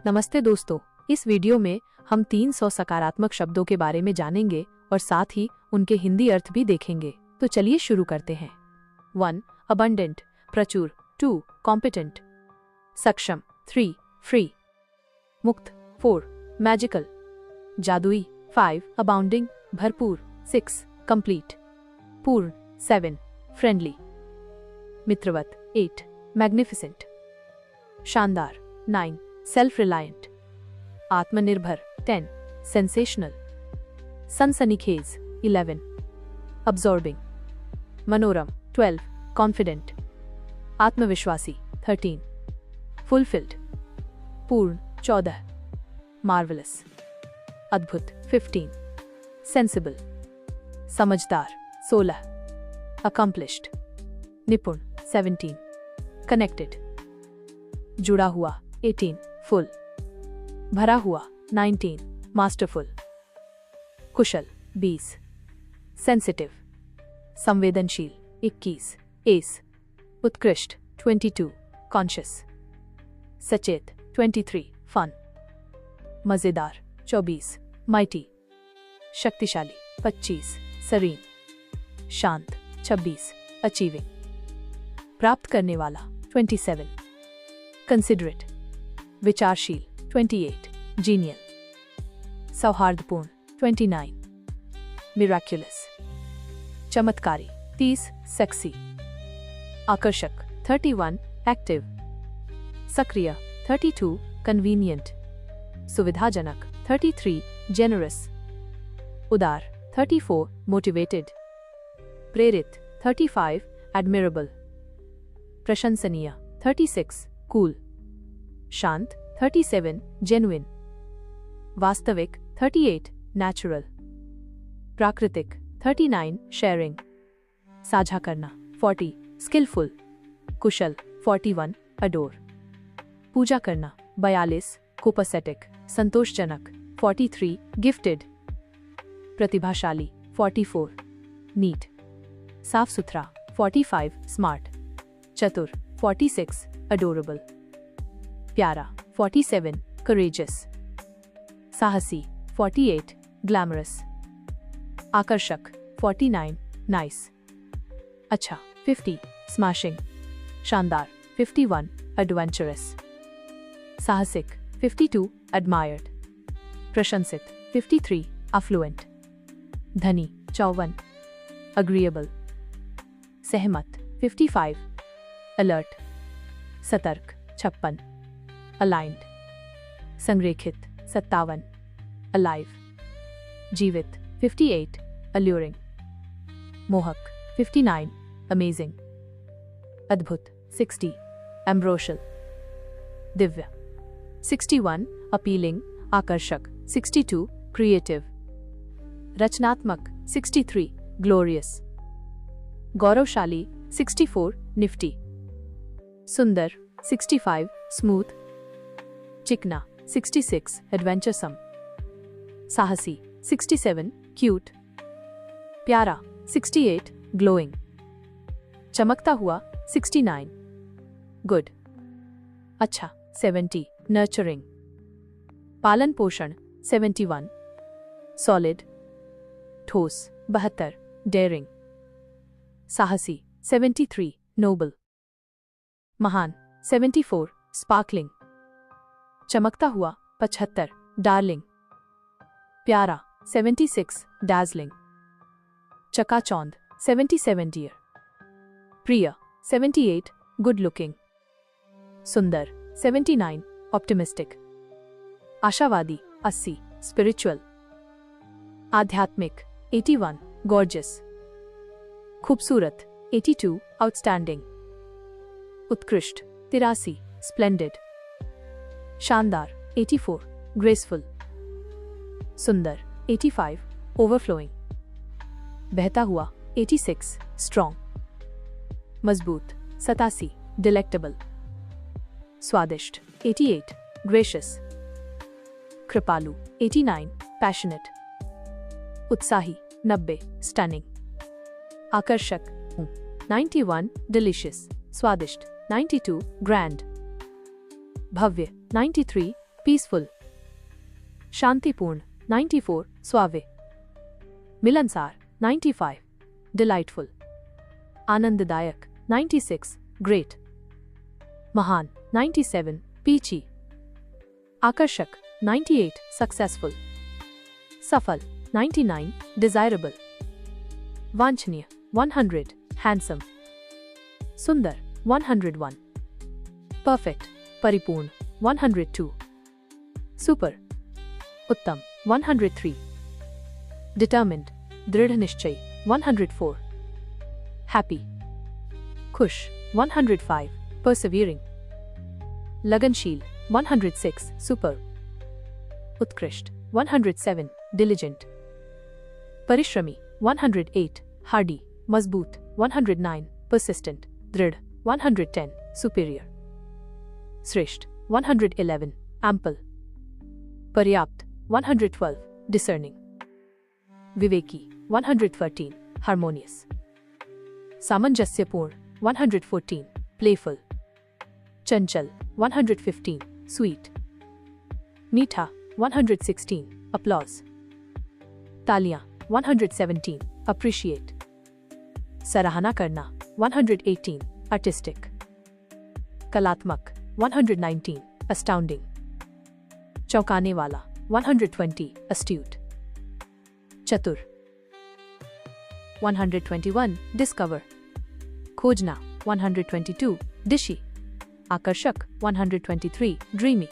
नमस्ते दोस्तों, इस वीडियो में हम 300 सकारात्मक शब्दों के बारे में जानेंगे और साथ ही उनके हिंदी अर्थ भी देखेंगे। तो चलिए शुरू करते हैं। 1. अबंडेंट, प्रचुर। 2. कॉम्पिटेंट, सक्षम। 3. फ्री, मुक्त। 4. मैजिकल, जादुई। 5. अबाउंडिंग, भरपूर। 6. कंप्लीट, पूर्ण। 7. फ्रेंडली, मित्रवत। 8. मैग्निफिसेंट, शानदार। 9. सेल्फ रिलायंट, आत्मनिर्भर। 10. सेंसेशनल, सनसनीखेज। 11. अब्सॉर्बिंग, मनोरम। 12. कॉन्फिडेंट, आत्मविश्वासी। 13. फुलफिल्ड, पूर्ण। 14. मार्वलस, अद्भुत। 15. सेंसिबल, समझदार। 16. अकम्प्लिश्ड, निपुण। 17. कनेक्टेड, जुड़ा हुआ। 18. फुल, भरा हुआ। 19. मास्टरफुल, कुशल। 20. सेंसिटिव, संवेदनशील। 21. एस, उत्कृष्ट। 22. कॉन्शियस, सचेत। 23. फन, मजेदार। 24. माइटी, शक्तिशाली। 25. सरीन, शांत। 26. अचीविंग, प्राप्त करने वाला। 27. कंसिडरेट, विचारशील। 28. जीनियल, सौहार्दपूर्ण। 29. मिराक्युलस, चमत्कारी। 30. सेक्सी, आकर्षक। 31. एक्टिव, सक्रिय। 32. कन्वीनियंट, सुविधाजनक। 33. जेनरस, उदार। 34. मोटिवेटेड, प्रेरित। 35. एडमिरेबल, प्रशंसनीय। 36. कूल, शांत। 37. जेन्युइन, वास्तविक। 38. नेचुरल, प्राकृतिक। 39. शेयरिंग, साझा करना। 40. स्किलफुल, कुशल। 41. अडोर, पूजा करना। 42. कोपसेटिक, संतोषजनक। 43. गिफ्टेड, प्रतिभाशाली। 44. नीट, साफ सुथरा। 45. स्मार्ट, चतुर। 46. अडोरेबल, प्यारा। 47. करेजियस, साहसी। 48. ग्लैमरस, आकर्षक। 49. नाइस, अच्छा। 50. स्मैशिंग, शानदार। 51. एडवेंचरस, साहसिक। 52. एडमायर्ड, प्रशंसित। 53. अफ्लुएंट, धनी। 54. अग्रीएबल, सहमत। 55. अलर्ट, सतर्क। 56. अलाइंड, संरेखित। 57. अलाइव, जीवित। 58. अल्यूरिंग, मोहक। 59. अमेजिंग, अद्भुत। 60. एम्ब्रोशियल, दिव्य। 61. अपीलिंग, आकर्षक। 62. क्रिएटिव, रचनात्मक। 63. ग्लोरियस, गौरवशाली। 64. निफ्टी, सुंदर। 65. स्मूथ, चिकना। 66. एडवेंचरसम, साहसी। 67. क्यूट, प्यारा। 68. ग्लोइंग, चमकता हुआ। 69. गुड, अच्छा। 70. नर्चरिंग, पालन पोषण। 71. सॉलिड, ठोस। 72. डेयरिंग, साहसी। 73. नोबल, महान। 74. स्पार्कलिंग, चमकता हुआ। 75. डार्लिंग, प्यारा। 76. डार्जलिंग, चकाचौंध। 77. डियर, प्रिय। 78. गुड लुकिंग, सुंदर। 79. ऑप्टिमिस्टिक, आशावादी। 80. स्पिरिचुअल, आध्यात्मिक। 81. गॉर्जियस, खूबसूरत। 82. आउटस्टैंडिंग, उत्कृष्ट। 83. स्प्लेंडेड, शानदार। 84. ग्रेसफुल, सुंदर। 85. ओवरफ्लोइंग, बहता हुआ। 86. स्ट्रॉन्ग, मजबूत। 87. डिलेक्टेबल, स्वादिष्ट। 88. ग्रेशियस, कृपालु। 89. पैशनेट, उत्साही। 90. स्टनिंग, आकर्षक। 91. डिलीशियस, स्वादिष्ट। 92. ग्रैंड, भव्य। 93. पीसफुल। शांतिपूर्ण 94, सुआवे। मिलनसार 95, डिलाइटफुल। आनंददायक 96, ग्रेट। महान 97, पीची। आकर्षक 98, सक्सेसफुल। सफल 99, डिजायरेबल। वांछनीय 100, हैंडसम। सुंदर 101, परफेक्ट, परिपूर्ण 102, सुपर, उत्तम 103, डिटर्मिन्ड, दृढ़ निश्चयी 104, हैप्पी, खुश 105, परसिवियरिंग, लगनशील 106, सुपर, उत्कृष्ट 107, डिलिजेंट, परिश्रमी 108, हार्डी, मजबूत 109, परसिस्टेंट, दृढ़ 110, सुपीरियर, श्रेष्ठ 111, एम्पल, पर्याप्त 112, डिसर्निंग, विवेकी 113, हार्मोनियस, सामंजस्यपूर्ण 114, प्लेफुल, चंचल 115, स्वीट, मीठा 116, अपलॉज, तालियां 117, अप्रिशिएट, सराहना करना 118, आर्टिस्टिक, कलात्मक 119, अस्टाउंडिंग, चौंकाने वाला 120, अस्ट्यूट, चतुर 121, डिस्कवर, खोजना 122, डिशी, आकर्षक 123, ड्रीमी,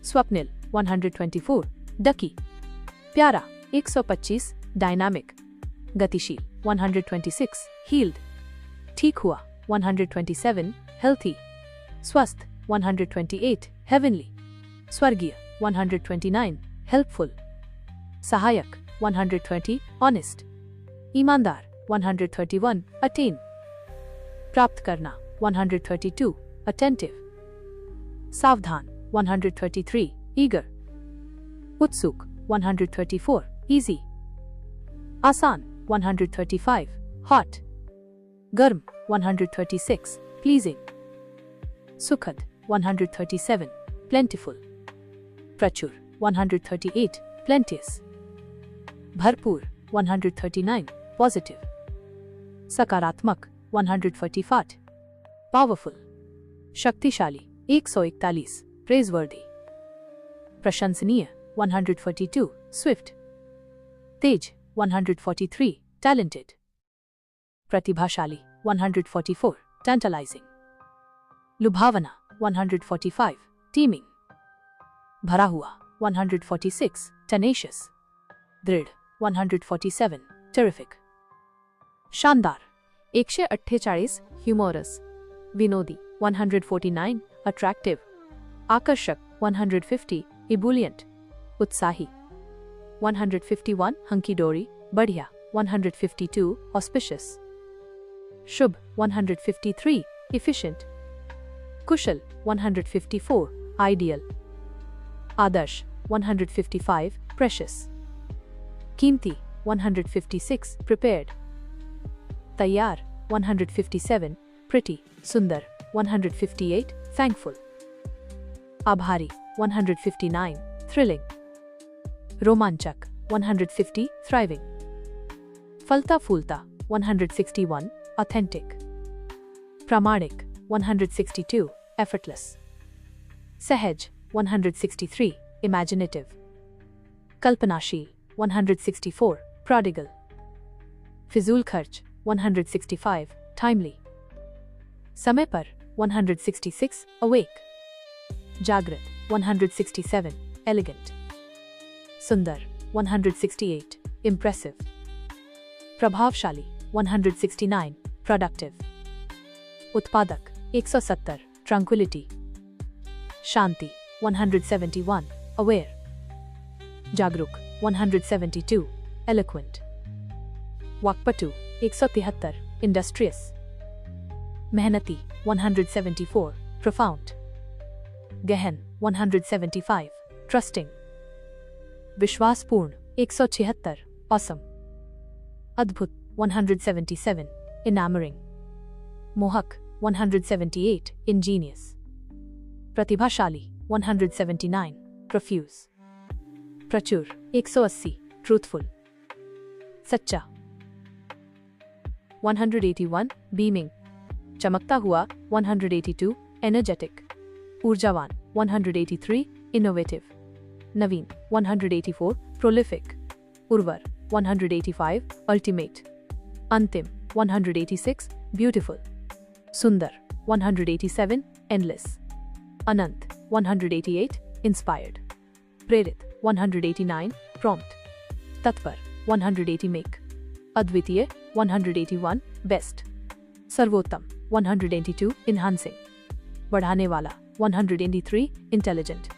स्वप्निल 124, डकी, प्यारा 125, डायनामिक, गतिशील 126, हील्ड, ठीक हुआ 127, हेल्थी, स्वस्थ 128, हेवनली, स्वर्गीय 129, हेल्पफुल, सहायक 120, ऑनेस्ट, ईमानदार 131, अटेन, प्राप्त करना 132, अटेंटिव, सावधान 133, ईगर, उत्सुक 134, इजी, आसान 135, हॉट, गर्म 136, प्लीजिंग, सुखद 137, प्लेंटिफुल, प्रचुर 138, प्लेंटियस, भरपूर 139, पॉजिटिव, सकारात्मक 145, पावरफुल, शक्तिशाली 141, प्रेजवर्दी, प्रशंसनीय 142, स्विफ्ट, तेज 143, टैलेंटेड, प्रतिभाशाली 144, टैंटलाइजिंग, लुभावना 145, टीमिंग, भरा हुआ 146, टेनेशियस, दृढ़ 147, टेरिफिक, शानदार 148, ह्यूमरस, विनोदी 149, अट्रैक्टिव, आकर्षक 150, इबुलियंट, उत्साही 151, हंकी डोरी, बढ़िया 152, ऑस्पिशियस, शुभ 153, इफिशिएंट, कुशल 154, आइडियल, आदर्श 155, प्रेशियस, कीमती 156, प्रिपेयर्ड, तैयार 157, प्रिटी, सुंदर 158, थैंकफुल, आभारी 159, थ्रिलिंग, रोमांचक 150, थ्राइविंग, फलता फूलता 161, ऑथेंटिक, प्रामाणिक 162, एफर्टलेस, सहज 163, इमेजिनेटिव, कल्पनाशील 164, प्रोडिगल, फिजूल खर्च 165, टाइमली, समय पर 166, अवेक, जागृत 167, एलिगेंट, सुंदर 168, इम्प्रेसिव, प्रभावशाली 169, प्रोडक्टिव, उत्पादक 170, ट्रंक्विलिटी, शांति 171, अवेयर, जागरूक 172, एलोक्वेंट, वाक्पटु 173, इंडस्ट्रियस, मेहनती 174, प्रोफाउंड, गहन 175, ट्रस्टिंग, विश्वासपूर्ण 176, ऑसम, अद्भुत 177, इनामरिंग, मोहक 178, इंजीनियस, प्रतिभाशाली 179, profuse, प्रचुर 180, truthful, सच्चा 181, beaming, चमकता हुआ 182, energetic, ऊर्जावान 183, innovative, नवीन 184, prolific, उर्वर 185, ultimate, अंतिम 186, beautiful, सुंदर 187, endless, अनंत 188, inspired, प्रेरित 189, prompt, तत्पर 180, make, अद्वितीय 181, बेस्ट, सर्वोत्तम 182, enhancing, बढ़ाने वाला 183, इंटेलिजेंट,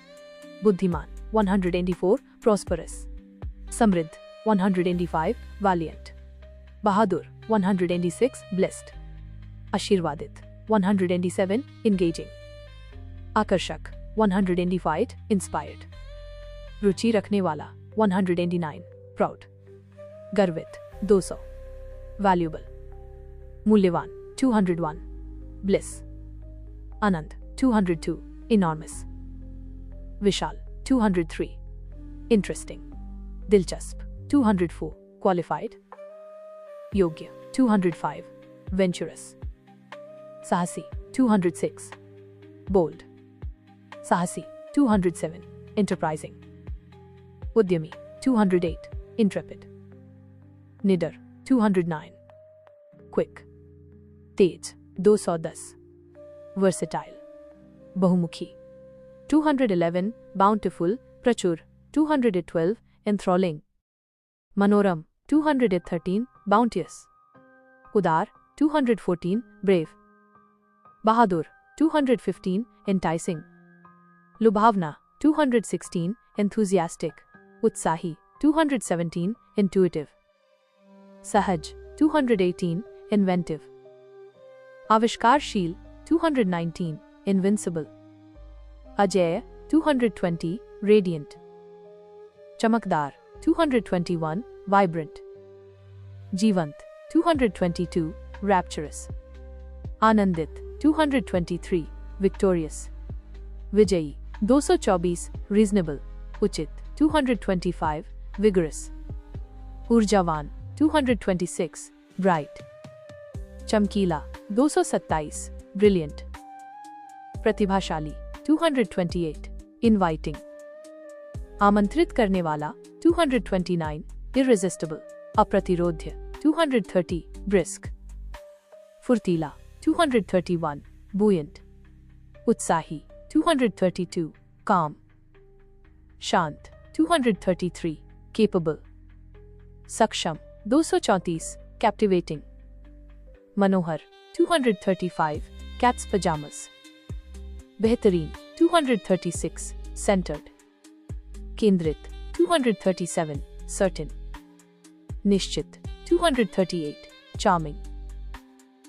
बुद्धिमान 184, prosperous, समृद्ध 185, valiant, बहादुर 186, blessed, आशीर्वादित 187, engaging, आकर्षक 185, inspired, रुचि रखने वाला 189, proud, गर्वित 200, valuable, मूल्यवान 201, bliss, अनंत 202, enormous, विशाल 203, interesting, दिलचस्प 204, qualified, योग्य 205, venturous, साहसी 206, bold, साहसी 207, enterprising, उद्यमी 208, intrepid, निडर 209, quick, तेज 210, versatile, बहुमुखी 211, bountiful, प्रचुर 212, enthralling, मनोरम 213, bounteous, उदार 214, brave, बहादुर 215, enticing, लुभावना 216, enthusiastic, उत्साही 217, intuitive, सहज 218, inventive, आविष्कारशील 219, invincible, अजेय 220, radiant, चमकदार 221, vibrant, जीवंत 222, rapturous, आनंदित 223, victorious, विजयी 224, reasonable, उचित 225, vigorous, ऊर्जावान 226, bright, चमकीला 227, brilliant, प्रतिभाशाली 228, inviting, आमंत्रित करने वाला 229, irresistible, अप्रतिरोध्य 230, brisk, फुर्तीला 231, buoyant, उत्साही 232, calm, शांत 233, capable, सक्षम 234, captivating, मनोहर 235, cat's pajamas, बेहतरीन 236, centered, केंद्रित 237, certain, निश्चित 238, charming,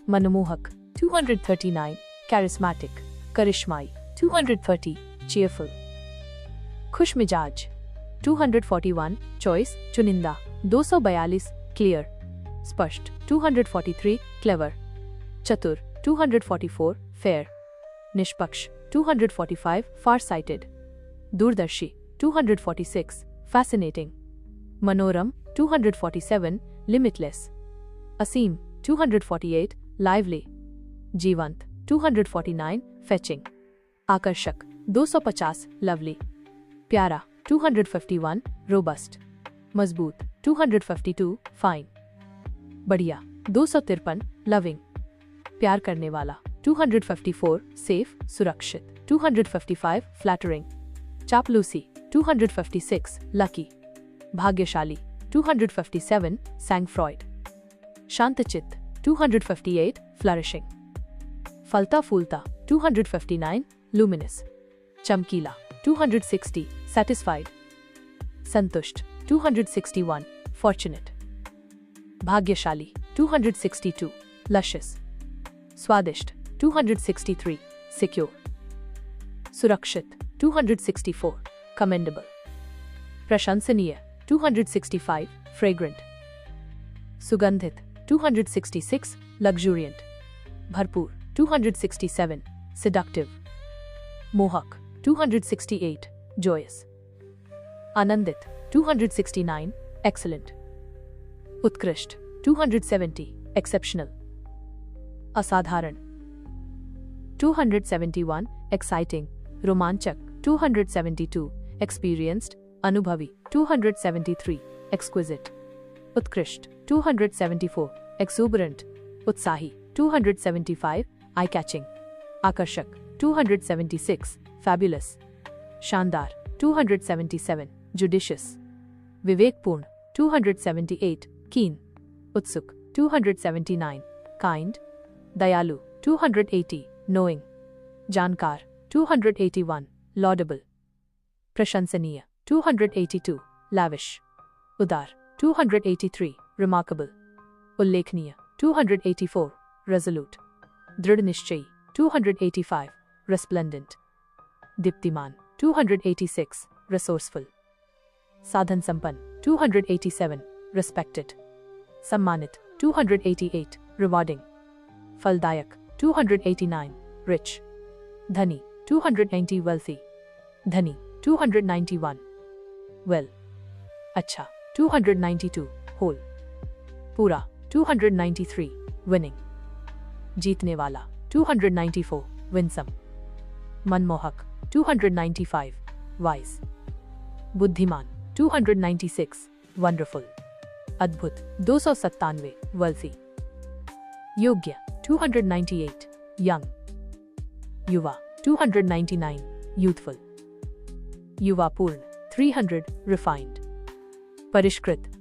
मनमोहक 239, charismatic, करिश्माई 230, cheerful, खुशमिजाज 241, choice, चुनिंदा 242, clear, स्पष्ट 243, clever, चतुर 244, fair, निष्पक्ष 245, far-sighted, दूरदर्शी 246, fascinating, मनोरम 247, limitless, असीम 248, lively, जीवंत 249, fetching, आकर्षक 250, lovely, प्यारा 251, robust, मजबूत 252, fine, बढ़िया 253, loving, प्यार करने वाला 254, safe, सुरक्षित 255, flattering, चापलूसी 256, lucky, भाग्यशाली 257, sang-froid, शांतचित्त 258, flourishing, फलता फूलता 259, luminous, चमकीला 260, satisfied, संतुष्ट 261, fortunate, भाग्यशाली 262, luscious, स्वादिष्ट 263, secure, सुरक्षित 264, commendable, प्रशंसनीय 265, fragrant, सुगंधित 266, luxuriant, भरपूर 267, seductive, मोहक 268, joyous, आनंदित 269 excellent, उत्कृष्ट 270 exceptional, असाधारण 271 exciting, रोमांचक 272 experienced, अनुभवी 273 exquisite, उत्कृष्ट 274 exuberant, उत्साही 275 eye catching, आकर्षक 276 fabulous, शानदार 277 judicious, विवेकपूर्ण 278 keen, उत्सुक 279 kind, दयालु 280 knowing, जानकार 281 laudable, प्रशंसनीय 282 lavish, उदार 283 remarkable, उल्लेखनीय 284 resolute, दृढ़ निश्चयी 285 resplendent, दीप्तिमान 286 resourceful, साधन संपन्न 287 respected, सम्मानित 288 rewarding, फलदायक 289 rich, धनी 290 wealthy, धनी 291 well, अच्छा 292 whole, पूरा 293 winning, जीतने वाला 294 winsome, मनमोहक 295 wise, बुद्धिमान 296 wonderful, अद्भुत 297 wealthy, योग्य 298 young, युवा 299 youthful, युवापूर्ण 300 refined, परिष्कृत